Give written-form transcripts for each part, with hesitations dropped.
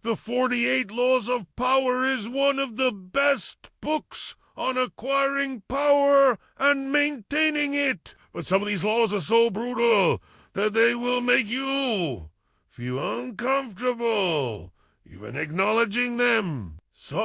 The 48 Laws of Power is one of the best books on acquiring power and maintaining it. But some of these laws are so brutal that they will make you feel uncomfortable even acknowledging them. So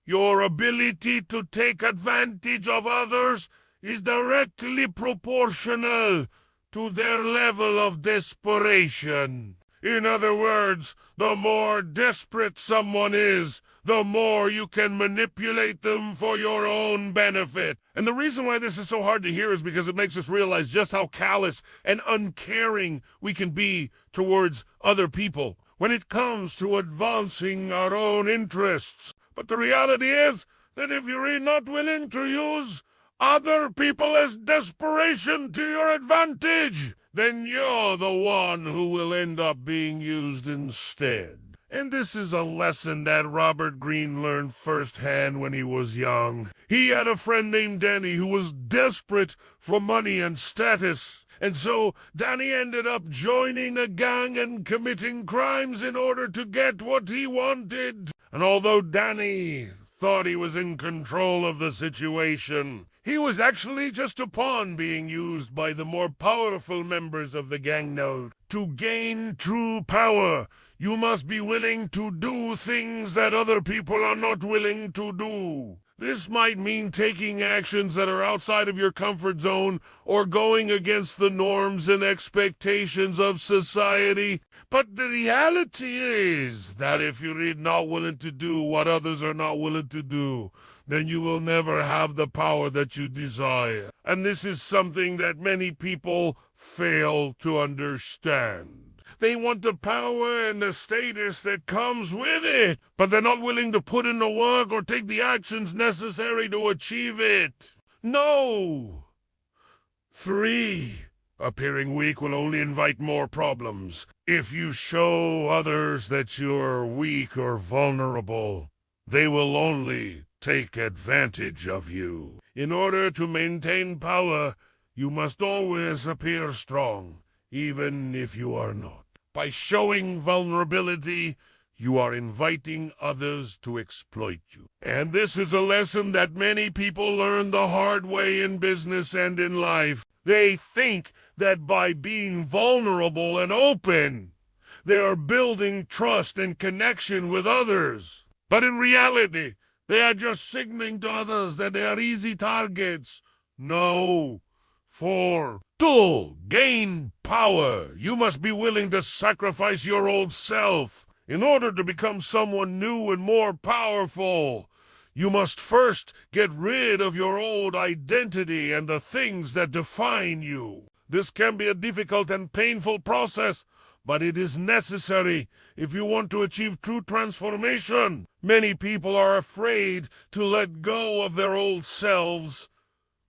your ability to take advantage of others is directly proportional to their level of desperation. In other words, the more desperate someone is, the more you can manipulate them for your own benefit. And the reason why this is so hard to hear is because it makes us realize just how callous and uncaring we can be towards other people when it comes to advancing our own interests. But the reality is that if you're not willing to use other people as desperation to your advantage, then you're the one who will end up being used instead. And this is a lesson that Robert Greene learned firsthand when he was young. He had a friend named Danny who was desperate for money and status. And so Danny ended up joining a gang and committing crimes in order to get what he wanted. And although Danny thought he was in control of the situation, he was actually just a pawn being used by the more powerful members of the gang now. To gain true power, you must be willing to do things that other people are not willing to do. This might mean taking actions that are outside of your comfort zone or going against the norms and expectations of society. But the reality is that if you're not willing to do what others are not willing to do, then you will never have the power that you desire. And this is something that many people fail to understand. They want the power and the status that comes with it, but they're not willing to put in the work or take the actions necessary to achieve it. No! 3. Appearing weak will only invite more problems. If you show others that you're weak or vulnerable, they will only take advantage of you. In order to maintain power, you must always appear strong, even if you are not. By showing vulnerability, you are inviting others to exploit you. And this is a lesson that many people learn the hard way in business and in life. They think that by being vulnerable and open, they are building trust and connection with others. But in reality, they are just signaling to others that they are easy targets. No. 4. To gain power, you must be willing to sacrifice your old self. In order to become someone new and more powerful, you must first get rid of your old identity and the things that define you. This can be a difficult and painful process, but it is necessary if you want to achieve true transformation. Many people are afraid to let go of their old selves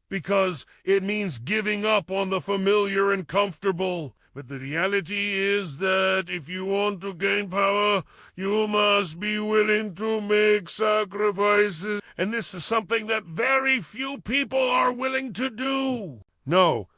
because it means giving up on the familiar and comfortable. But the reality is that if you want to gain power, you must be willing to make sacrifices. And this is something that very few people are willing to do. No.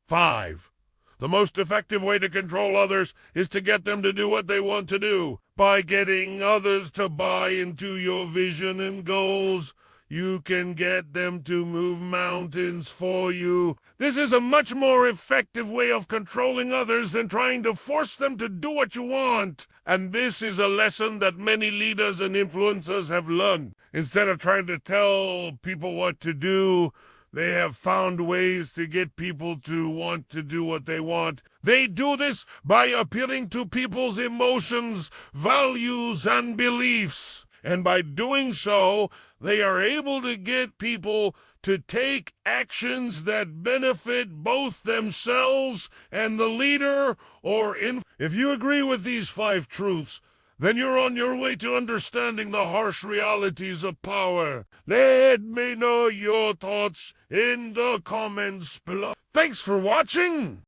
5. The most effective way to control others is to get them to do what they want to do. By getting others to buy into your vision and goals, you can get them to move mountains for you. This is a much more effective way of controlling others than trying to force them to do what you want. And this is a lesson that many leaders and influencers have learned. Instead of trying to tell people what to do, they have found ways to get people to want to do what they want. They do this by appealing to people's emotions, values, and beliefs. And by doing so, they are able to get people to take actions that benefit both themselves and the leader If you agree with these 5 truths, then you're on your way to understanding the harsh realities of power. Let me know your thoughts in the comments below. Thanks for watching!